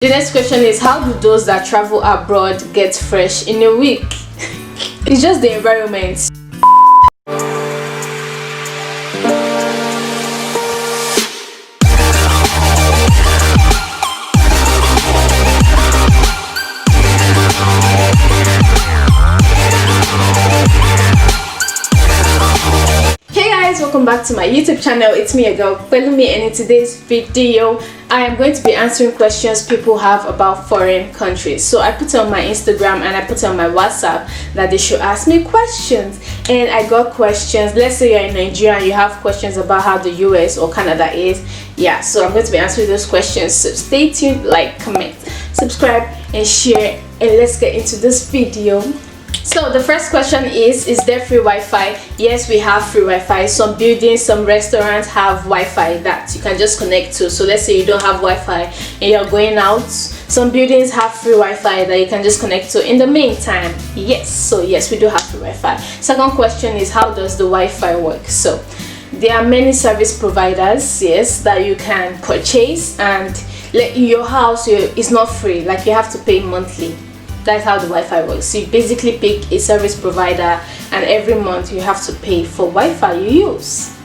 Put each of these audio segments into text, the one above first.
The next question is, how do those that travel abroad get fresh in a week? It's just the environment. Welcome back to my YouTube channel. It's me, your girl, follow me, and in today's video I am going to be answering questions people have about foreign countries. So I put on my Instagram and I put on my WhatsApp that they should ask me questions, and I got questions. Let's say you're in Nigeria and you have questions about how the US or Canada is. Yeah, so I'm going to be answering those questions. So stay tuned, like, comment, subscribe and share, and let's get into this video. So the first question is there free Wi-Fi? Yes, we have free Wi-Fi. Some buildings, some restaurants have Wi-Fi that you can just connect to. So let's say you don't have Wi-Fi and you're going out, some buildings have free Wi-Fi that you can just connect to in the meantime. Yes, so yes, we do have free Wi-Fi. Second question is, how does the Wi-Fi work? So there are many service providers, yes, that you can purchase, and in your house it's not free, like you have to pay monthly. That's how the Wi-Fi works. So you basically pick a service provider and every month you have to pay for Wi-Fi you use.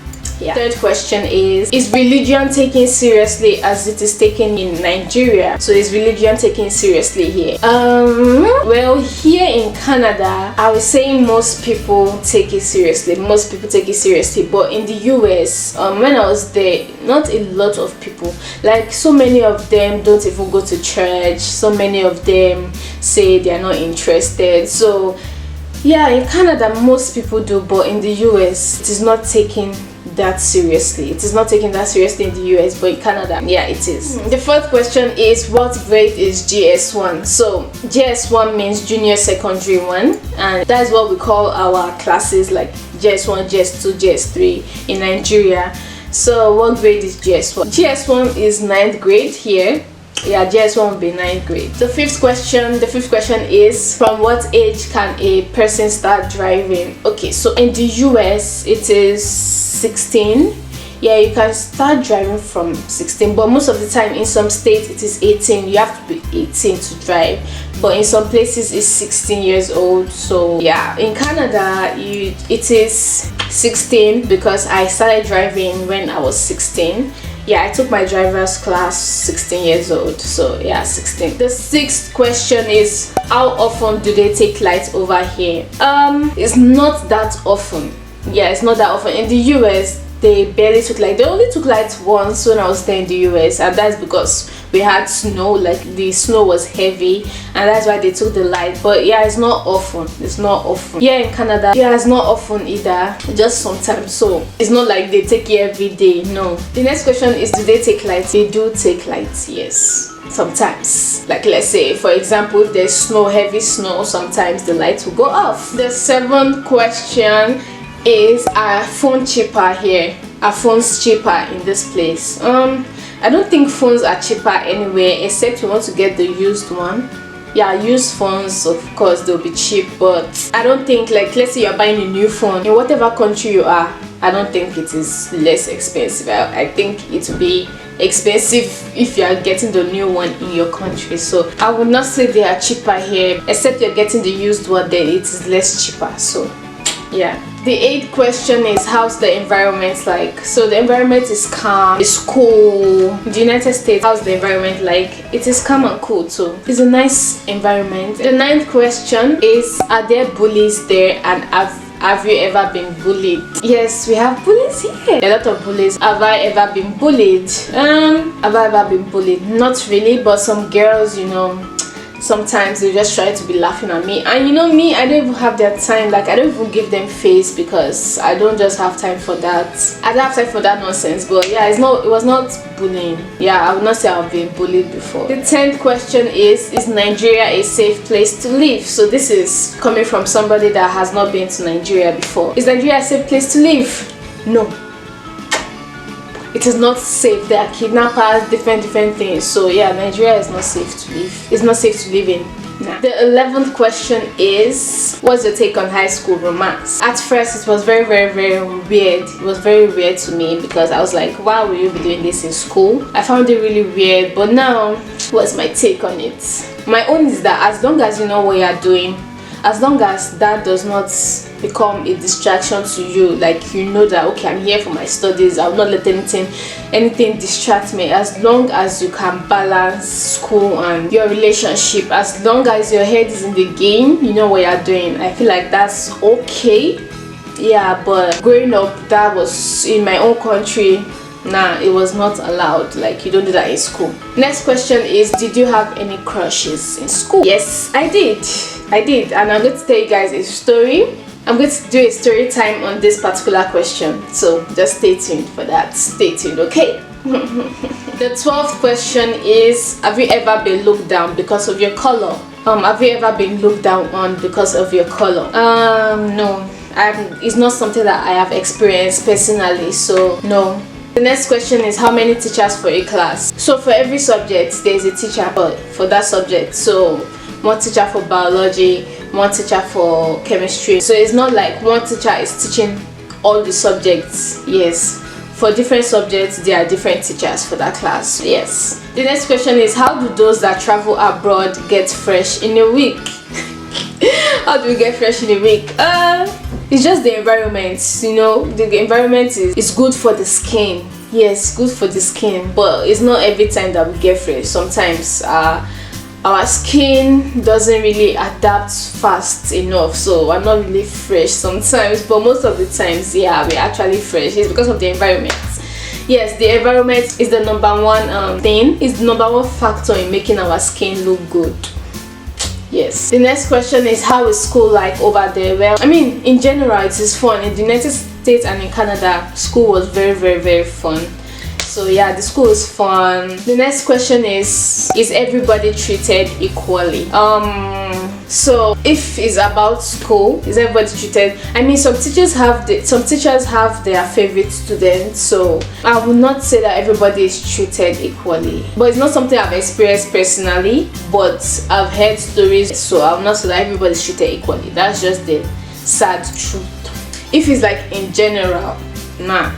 Yeah. Third question is religion taken seriously as it is taken in Nigeria? So is religion taken seriously here? Well, here in Canada, I would say most people take it seriously. Most people take it seriously. But in the US, when I was there, not a lot of people. Like, so many of them don't even go to church. So many of them say they are not interested. So yeah, in Canada, most people do, but in the US, it is not taken that seriously. It is not taken that seriously in the US, but in Canada, yeah, it is. The fourth question is, what grade is GS1? So GS1 means junior secondary 1, and that's what we call our classes, like GS1, GS2, GS3 in Nigeria. So what grade is GS1? GS1 is 9th grade here. Yeah, GS1 will be 9th grade. The fifth question is, from what age can a person start driving? Okay, so in the US it is 16. Yeah, you can start driving from 16, but most of the time in some states it is 18. You have to be 18 to drive, but in some places it's 16 years old. So yeah, in Canada it is 16 because I started driving when I was 16. Yeah, I took my driver's class 16 years old. So yeah, 16. The sixth question is, how often do they take lights over here? It's not that often. Yeah, it's not that often. In the US, they barely took light. They only took lights once when I was there in the US, and that's because we had snow. Like, the snow was heavy, and that's why they took the light. But yeah, it's not often. It's not often. Yeah, in Canada, yeah, it's not often either, just sometimes. So it's not like they take it every day. No. The next question is, do they take lights? They do take lights, yes, sometimes. Like, let's say for example, if there's snow, heavy snow, sometimes the lights will go off. The seventh question is, are phones cheaper here? Are phones cheaper in this place? I don't think phones are cheaper anywhere, except you want to get the used one. Yeah, used phones, of course, they'll be cheap, but I don't think, like, let's say you're buying a new phone in whatever country you are, I don't think it is less expensive. I think it will be expensive if you are getting the new one in your country. So I would not say they are cheaper here, except you're getting the used one, then it is less cheaper. So yeah. The eighth question is, how's the environment like? So the environment is calm, it's cool. In the United States, how's the environment like? It is calm and cool too. It's a nice environment. The ninth question is, are there bullies there, and have you ever been bullied? Yes, we have bullies here. A lot of bullies. Have I ever been bullied? Have I ever been bullied? Not really, but some girls, you know, sometimes they just try to be laughing at me, and you know me, I don't even have that time. Like, I don't even give them face because I don't just have time for that. I don't have time for that nonsense. But yeah, it was not bullying. Yeah, I would not say I've been bullied before. The 10th question is Nigeria a safe place to live? So this is coming from somebody that has not been to Nigeria before. Is Nigeria a safe place to live? No. it is not safe. There are kidnappers, different things. So yeah, Nigeria is not safe to live. It's not safe to live in. Nah. The 11th question is, what's your take on high school romance? At first, it was very weird. It was very weird to me because I was like, why will you be doing this in school? I found it really weird, but now, what's my take on it? My own is that as long as you know what you're doing, as long as that does not become a distraction to you, like you know that, okay, I'm here for my studies, I'll not let anything distract me. As long as you can balance school and your relationship, as long as your head is in the game, you know what you're doing, I feel like that's okay. Yeah, but growing up, that was in my own country. Nah, it was not allowed. Like, you don't do that in school. Next question is, did you have any crushes in school? Yes, I did, and I'm going to tell you guys a story. I'm going to do a story time on this particular question, so just stay tuned for that. Stay tuned, okay? The 12th question is, have you ever been looked down because of your color? Have you ever been looked down on because of your color? No, it's not something that I have experienced personally, so no. The next question is, how many teachers for a class? So for every subject, there's a teacher for that subject. So one teacher for biology, one teacher for chemistry. So it's not like one teacher is teaching all the subjects. Yes, for different subjects, there are different teachers for that class. Yes. The next question is, how do those that travel abroad get fresh in a week? How do we get fresh in a week? It's just the environment, you know. The environment is good for the skin. Yes, good for the skin, but it's not every time that we get fresh. Sometimes our skin doesn't really adapt fast enough, so we're not really fresh sometimes, but most of the times, yeah, we're actually fresh. It's because of the environment. Yes, the environment is the number one thing, is the number one factor in making our skin look good. Yes. The next question is, how is school like over there? Well, I mean, in general, it is fun. In the United States and in Canada, school was very fun. So yeah, the school is fun. The next question is everybody treated equally? So if it's about school, is everybody treated? I mean, some teachers have their favorite students, so I would not say that everybody is treated equally. But it's not something I've experienced personally, but I've heard stories, so I will not say that everybody is treated equally. That's just the sad truth. If it's like in general, no,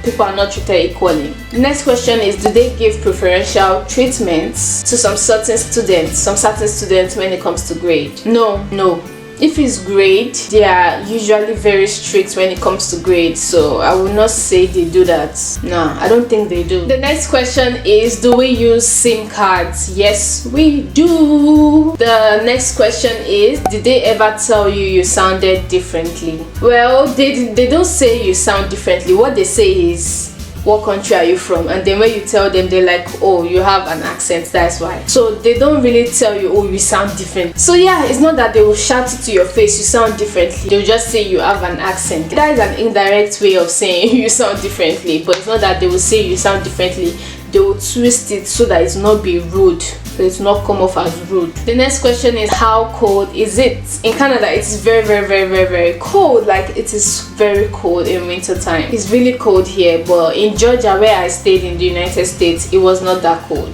people are not treated equally. The next question is, do they give preferential treatments to some certain students when it comes to grade? No. If it's grade, they are usually very strict when it comes to grade, so I would not say they do that. No, I don't think they do. The next question is, do we use SIM cards? Yes, we do. The next question is, did they ever tell you sounded differently? Well, they don't say you sound differently. What they say is, what country are you from? And then when you tell them, they're like, oh, you have an accent, that's why. So they don't really tell you, oh, you sound different. So yeah, it's not that they will shout it to your face, you sound differently. They'll just say you have an accent. That is an indirect way of saying you sound differently, but it's not that they will say you sound differently. They will twist it so that it will not be rude, so it will not come off as rude. The next question is, how cold is it? In Canada, it is very cold. Like, it is very cold in winter time. It's really cold here, but in Georgia, where I stayed in the United States, it was not that cold.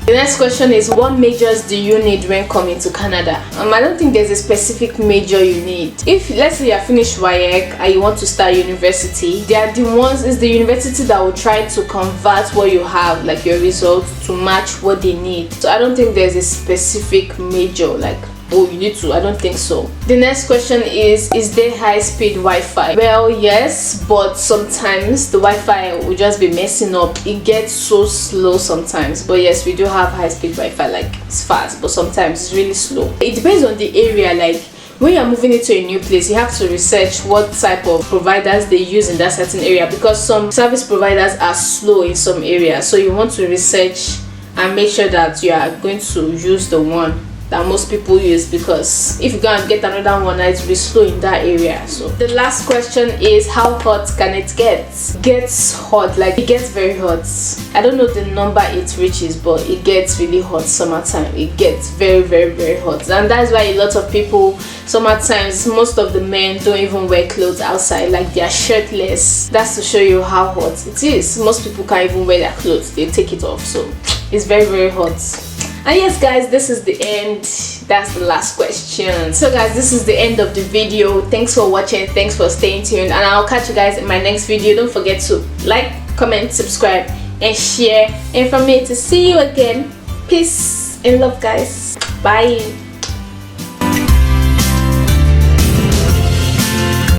The next question is, what majors do you need when coming to Canada? I don't think there's a specific major you need. If, let's say, you have finished WAEC and you want to start university, it's the university that will try to convert what you have, like your results, to match what they need. So I don't think there's a specific major, like, oh, you need to. I don't think so. The next question is there high-speed Wi-Fi? Well, yes, but sometimes the Wi-Fi will just be messing up. It gets so slow sometimes. But yes, we do have high-speed Wi-Fi, like it's fast, but sometimes it's really slow. It depends on the area. Like, when you're moving into a new place, you have to research what type of providers they use in that certain area, because some service providers are slow in some areas. So you want to research and make sure that you are going to use the one that most people use, because if you go and get another one, it will be slow in that area. So the last question is, how hot can it get? It gets hot, like it gets very hot. I don't know the number it reaches, but it gets really hot summertime. It gets very, very, very hot, and that's why a lot of people summertimes, most of the men don't even wear clothes outside, like they are shirtless. That's to show you how hot it is. Most people can't even wear their clothes, they take it off. So it's very, very hot. And yes guys, this is the end. That's the last question. So guys, this is the end of the video. Thanks for watching, thanks for staying tuned, and I'll catch you guys in my next video. Don't forget to like, comment, subscribe and share, and from me to see you again. Peace and love guys. Bye.